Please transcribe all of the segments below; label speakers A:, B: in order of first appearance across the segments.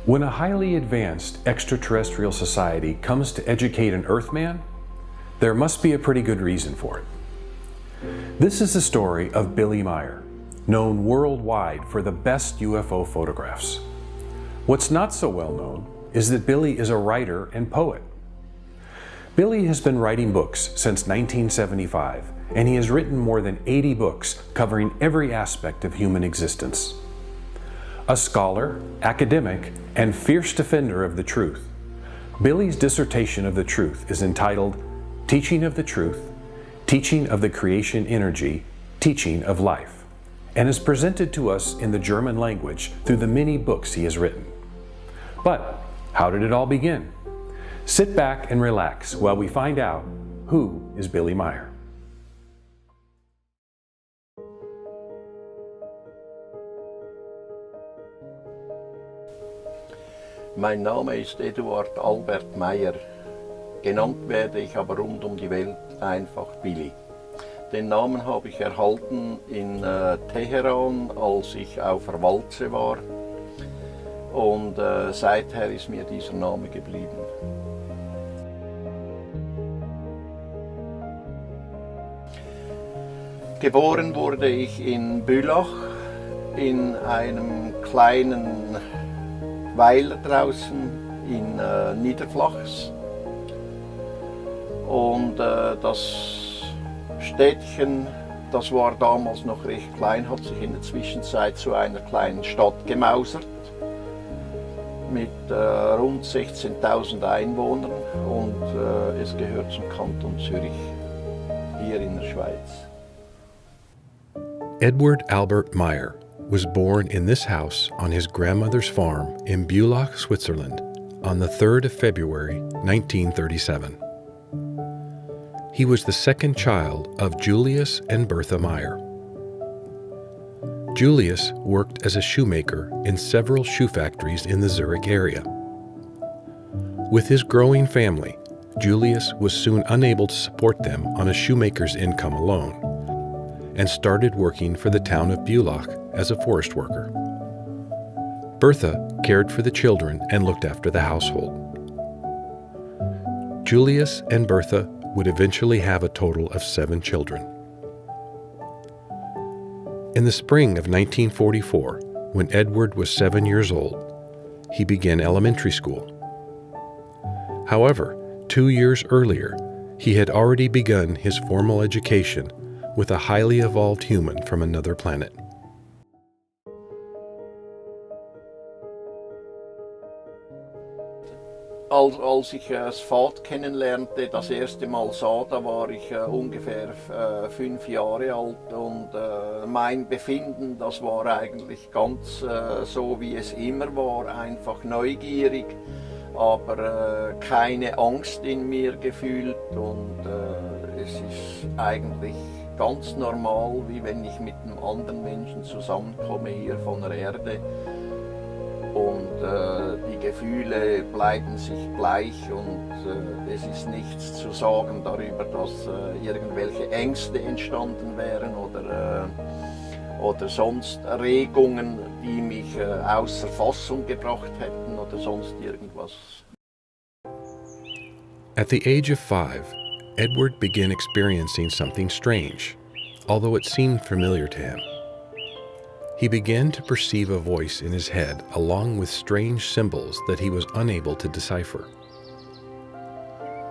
A: When a highly advanced extraterrestrial society comes to educate an Earthman, there must be a pretty good reason for it. This is the story of Billy Meier, known worldwide for the best UFO photographs. What's not so well known is that Billy is a writer and poet. Billy has been writing books since 1975, and he has written more than 80 books covering every aspect of human existence. A scholar, academic, and fierce defender of the truth, Billy's dissertation of the truth is entitled Teaching of the Truth, Teaching of the Creation Energy, Teaching of Life, and is presented to us in the German language through the many books he has written. But how did it all begin? Sit back and relax while we find out who is Billy Meier.
B: Mein Name ist Eduard Albert Meier. Genannt werde ich aber rund um die Welt einfach Billy. Den Namen habe ich erhalten in Teheran, als ich auf der Walze war. Und seither ist mir dieser Name geblieben. Geboren wurde ich in Bülach, in einem kleinen Weiler draußen in Niederflachs. Und das Städtchen, das war damals noch recht klein, hat sich in der Zwischenzeit zu einer kleinen Stadt gemausert mit rund 16.000 Einwohnern und es gehört zum Kanton Zürich, hier in der Schweiz.
C: Edward Albert Meier was born in this house on his grandmother's farm in Bülach, Switzerland, on the 3rd of February, 1937. He was the second child of Julius and Bertha Meier. Julius worked as a shoemaker in several shoe factories in the Zurich area. With his growing family, Julius was soon unable to support them on a shoemaker's income alone, and started working for the town of Bülach as a forest worker. Bertha cared for the children and looked after the household. Julius and Bertha would eventually have a total of 7 children. In the spring of 1944, when Edward was 7 years old, he began elementary school. However, 2 years earlier, he had already begun his formal education with a highly evolved human from another planet.
B: Als ich das Pfad kennenlernte, das erste Mal sah, da war ich ungefähr 5 Jahre alt und mein Befinden, das war eigentlich ganz so, wie es immer war, einfach neugierig, aber keine Angst in mir gefühlt und es ist eigentlich ganz normal, wie wenn ich mit einem anderen Menschen zusammenkomme hier von der Erde. Und die Gefühle bleiben sich gleich und es ist nichts zu sagen darüber, dass irgendwelche Ängste entstanden wären oder sonst Erregungen, die mich außer Fassung gebracht hätten oder sonst irgendwas.
C: At the age of 5, Edward began experiencing something strange, although it seemed familiar to him. He began to perceive a voice in his head along with strange symbols that he was unable to decipher.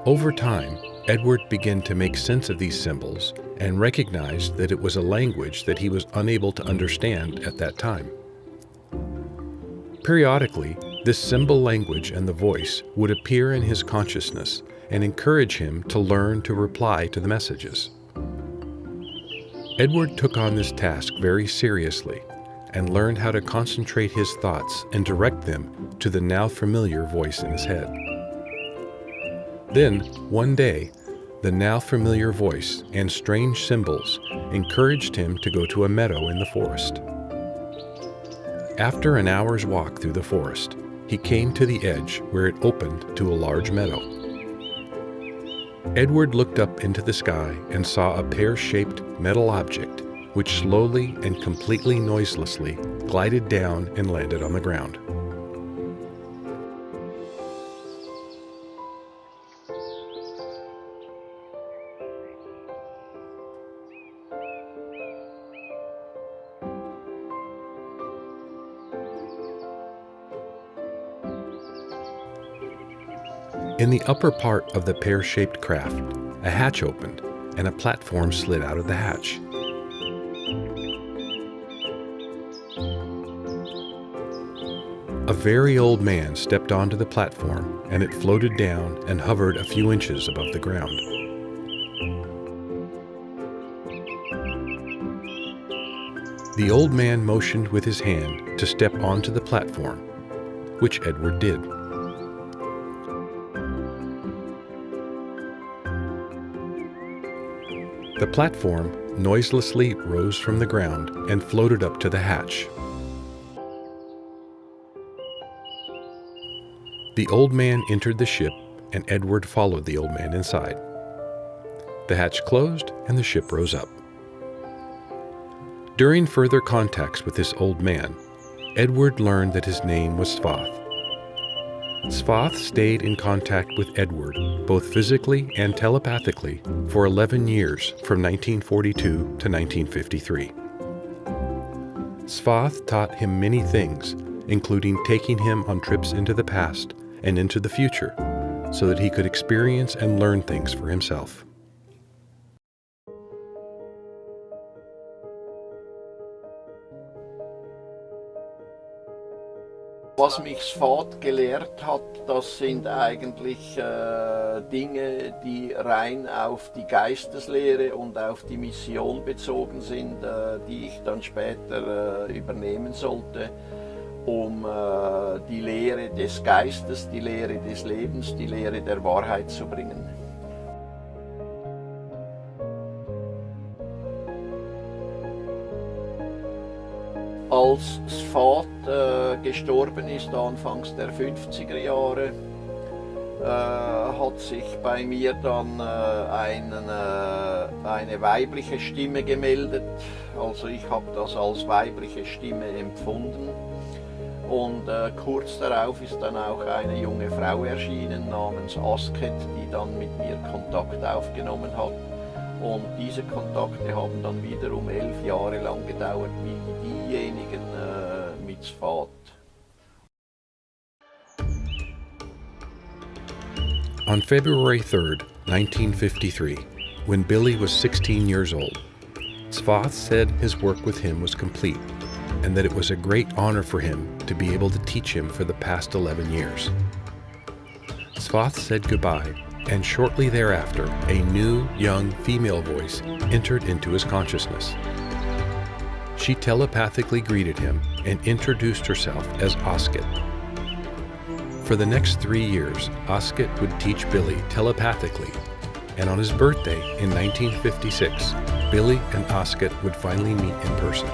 C: Over time, Edward began to make sense of these symbols and recognized that it was a language that he was unable to understand at that time. Periodically, this symbol language and the voice would appear in his consciousness and encourage him to learn to reply to the messages. Edward took on this task very seriously and learned how to concentrate his thoughts and direct them to the now familiar voice in his head. Then, one day, the now familiar voice and strange symbols encouraged him to go to a meadow in the forest. After an hour's walk through the forest, he came to the edge where it opened to a large meadow. Edward looked up into the sky and saw a pear-shaped metal object which slowly and completely noiselessly glided down and landed on the ground. In the upper part of the pear-shaped craft, a hatch opened and a platform slid out of the hatch. A very old man stepped onto the platform and it floated down and hovered a few inches above the ground. The old man motioned with his hand to step onto the platform, which Edward did. The platform noiselessly rose from the ground and floated up to the hatch. The old man entered the ship, and Edward followed the old man inside. The hatch closed, and the ship rose up. During further contacts with this old man, Edward learned that his name was Svath. Svath stayed in contact with Edward, both physically and telepathically, for 11 years from 1942 to 1953. Svath taught him many things, including taking him on trips into the past and into the future, so that he could experience and learn things for himself.
B: Was mich Svath gelehrt hat, das sind eigentlich Dinge, die rein auf die Geisteslehre und auf die Mission bezogen sind, die ich dann später übernehmen sollte, um die Lehre des Geistes, die Lehre des Lebens, die Lehre der Wahrheit zu bringen. Als Svath gestorben ist, anfangs der 50er Jahre, hat sich bei mir dann eine weibliche Stimme gemeldet. Also ich habe das als weibliche Stimme empfunden. Und kurz darauf ist dann auch eine junge Frau erschienen namens Asket, die dann mit mir Kontakt aufgenommen hat. Und diese Kontakte haben dann wiederum 11 Jahre lang gedauert, wie diejenigen mit Svath.
C: On February 3rd, 1953, when Billy was 16 years old, Svath said his work with him was complete and that it was a great honor for him to be able to teach him for the past 11 years. Svath said goodbye, and shortly thereafter, a new, young female voice entered into his consciousness. She telepathically greeted him and introduced herself as Asket. For the next 3 years, Asket would teach Billy telepathically, and on his birthday in 1956, Billy and Asket would finally meet in person.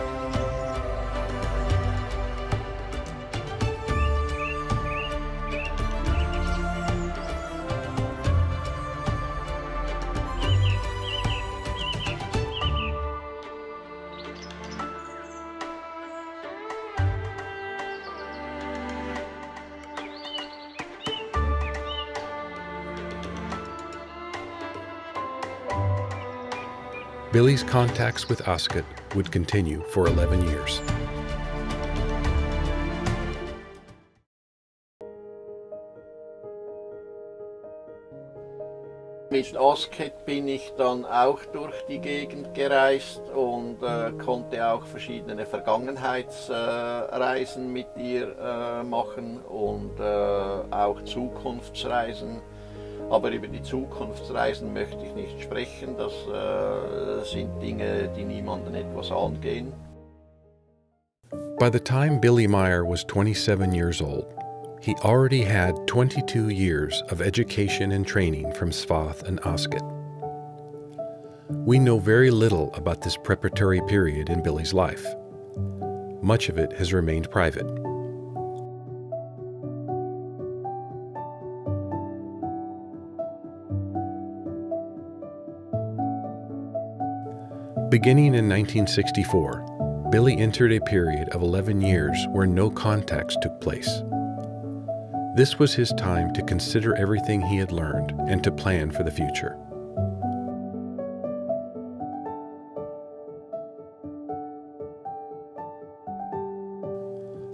C: Billy's contacts with Asket would continue for 11 years.
B: Mit Asket bin ich dann auch durch die Gegend gereist und konnte auch verschiedene Vergangenheitsreisen mit ihr machen und auch Zukunftsreisen. Aber über die Zukunftsreisen möchte ich nicht sprechen, das sind Dinge, die niemanden etwas angehen.
C: By the time Billy Meier was 27 years old, he already had 22 years of education and training from Svath and Asket. We know very little about this preparatory period in Billy's life. Much of it has remained private. Beginning in 1964, Billy entered a period of 11 years where no contacts took place. This was his time to consider everything he had learned and to plan for the future.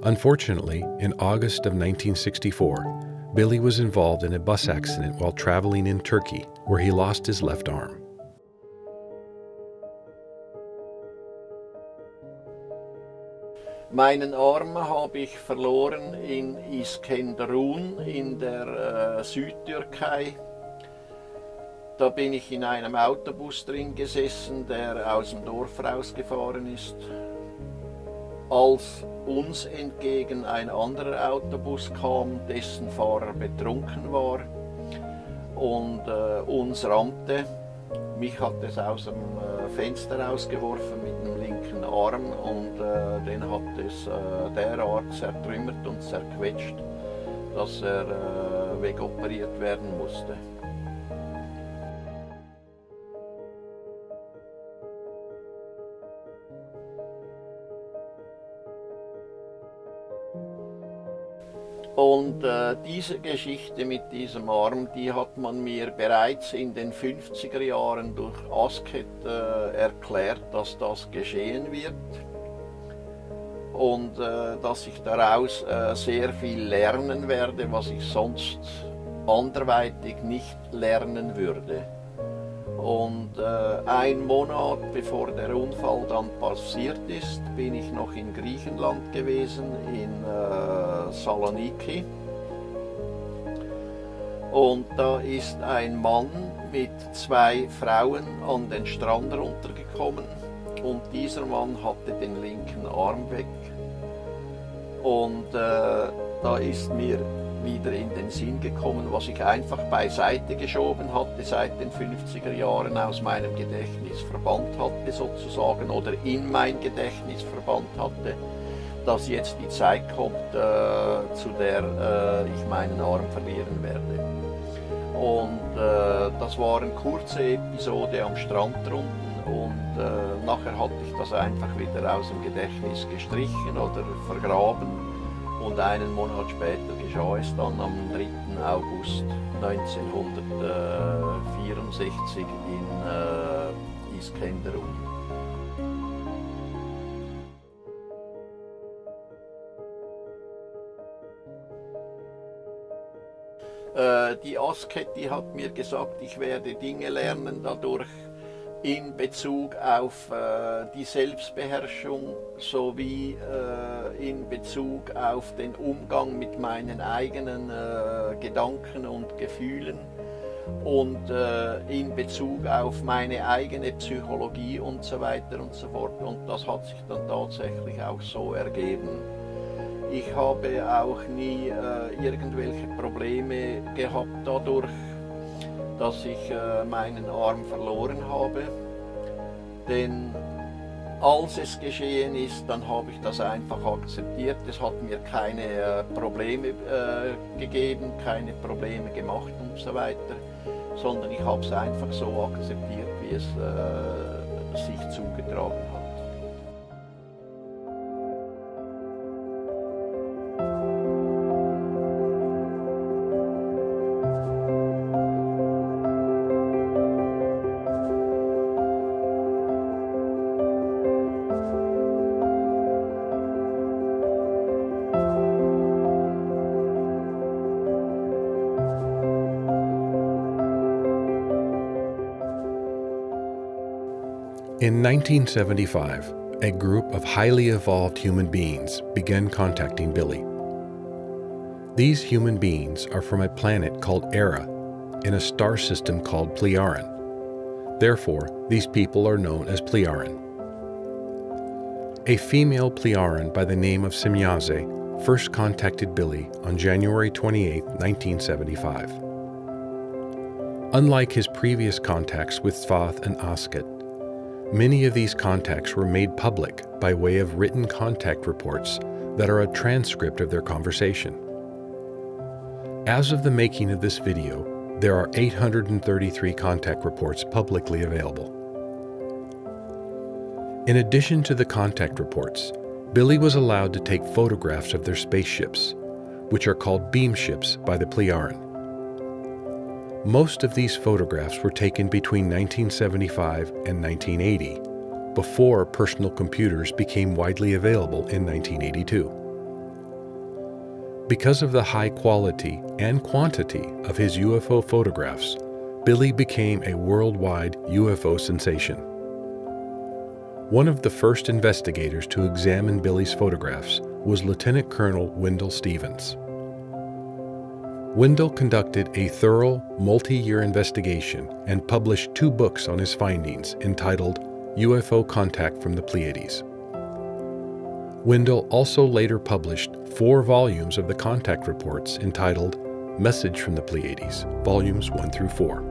C: Unfortunately, in August of 1964, Billy was involved in a bus accident while traveling in Turkey, where he lost his left arm.
B: Meinen Arm habe ich verloren in Iskenderun in der Südtürkei. Da bin ich in einem Autobus drin gesessen, der aus dem Dorf rausgefahren ist. Als uns entgegen ein anderer Autobus kam, dessen Fahrer betrunken war und uns rammte. Mich hat es aus dem Fenster rausgeworfen mit dem linken Arm und den hat es derart zertrümmert und zerquetscht, dass er wegoperiert werden musste. Und diese Geschichte mit diesem Arm, die hat man mir bereits in den 50er Jahren durch Asket erklärt, dass das geschehen wird und dass ich daraus sehr viel lernen werde, was ich sonst anderweitig nicht lernen würde. Und ein Monat bevor der Unfall dann passiert ist, bin ich noch in Griechenland gewesen, in Saloniki. Und da ist ein Mann mit 2 Frauen an den Strand runtergekommen und dieser Mann hatte den linken Arm weg. Und da ist mir wieder in den Sinn gekommen, was ich einfach beiseite geschoben hatte, seit den 50er Jahren aus meinem Gedächtnis verbannt hatte sozusagen oder in mein Gedächtnis verbannt hatte, dass jetzt die Zeit kommt, zu der ich meinen Arm verlieren werde. Und das war eine kurze Episode am Strand drunten und nachher hatte ich das einfach wieder aus dem Gedächtnis gestrichen oder vergraben. Und einen Monat später geschah es dann am 3. August 1964 in Iskenderun. Die Asket, die hat mir gesagt, ich werde Dinge lernen dadurch in Bezug auf die Selbstbeherrschung sowie in Bezug auf den Umgang mit meinen eigenen Gedanken und Gefühlen und in Bezug auf meine eigene Psychologie und so weiter und so fort. Und das hat sich dann tatsächlich auch so ergeben. Ich habe auch nie irgendwelche Probleme gehabt dadurch, dass ich meinen Arm verloren habe, denn als es geschehen ist, dann habe ich das einfach akzeptiert. Es hat mir keine Probleme gegeben, keine Probleme gemacht und so weiter, sondern ich habe es einfach so akzeptiert, wie es sich zugetragen hat.
C: In 1975, a group of highly evolved human beings began contacting Billy. These human beings are from a planet called Era, in a star system called Pleiaren. Therefore, these people are known as Pleiaren. A female Pleiaren by the name of Semyaze first contacted Billy on January 28, 1975. Unlike his previous contacts with Svath and Asket, many of these contacts were made public by way of written contact reports that are a transcript of their conversation. As of the making of this video, there are 833 contact reports publicly available. In addition to the contact reports, Billy was allowed to take photographs of their spaceships, which are called beam ships by the Pleiaren. Most of these photographs were taken between 1975 and 1980, before personal computers became widely available in 1982. Because of the high quality and quantity of his UFO photographs, Billy became a worldwide UFO sensation. One of the first investigators to examine Billy's photographs was Lieutenant Colonel Wendell Stevens. Wendell conducted a thorough, multi-year investigation and published 2 books on his findings entitled UFO Contact from the Pleiades. Wendell also later published 4 volumes of the contact reports entitled Message from the Pleiades, volumes 1 through 4.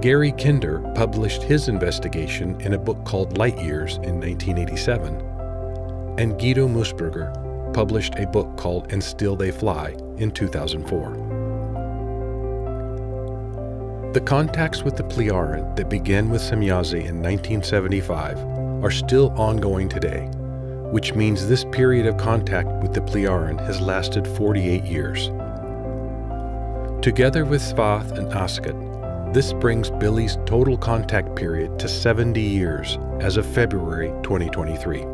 C: Gary Kinder published his investigation in a book called Light Years in 1987, and Guido Musburger published a book called And Still They Fly in 2004. The contacts with the Plejaren that began with Semjazi in 1975 are still ongoing today, which means this period of contact with the Plejaren has lasted 48 years. Together with Svath and Askat, this brings Billy's total contact period to 70 years as of February 2023.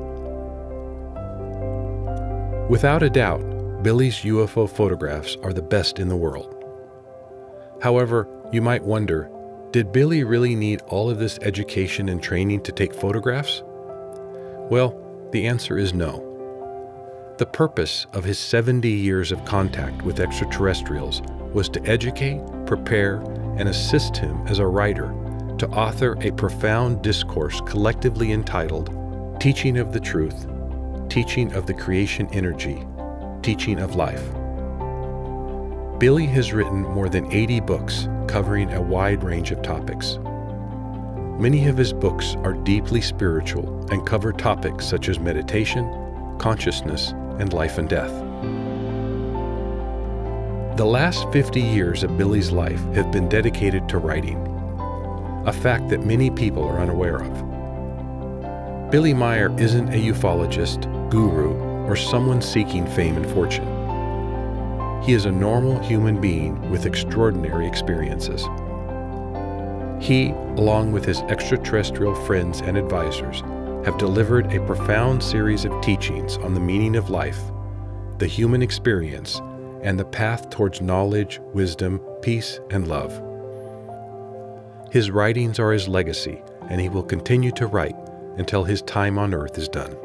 C: Without a doubt, Billy's UFO photographs are the best in the world. However, you might wonder, did Billy really need all of this education and training to take photographs? Well, the answer is no. The purpose of his 70 years of contact with extraterrestrials was to educate, prepare, and assist him as a writer to author a profound discourse collectively entitled Teaching of the Truth, Teaching of the Creation Energy, Teaching of Life. Billy has written more than 80 books covering a wide range of topics. Many of his books are deeply spiritual and cover topics such as meditation, consciousness, and life and death. The last 50 years of Billy's life have been dedicated to writing, a fact that many people are unaware of. Billy Meier isn't a ufologist, guru, or someone seeking fame and fortune. He is a normal human being with extraordinary experiences. He, along with his extraterrestrial friends and advisors, have delivered a profound series of teachings on the meaning of life, the human experience, and the path towards knowledge, wisdom, peace, and love. His writings are his legacy, and he will continue to write until his time on earth is done.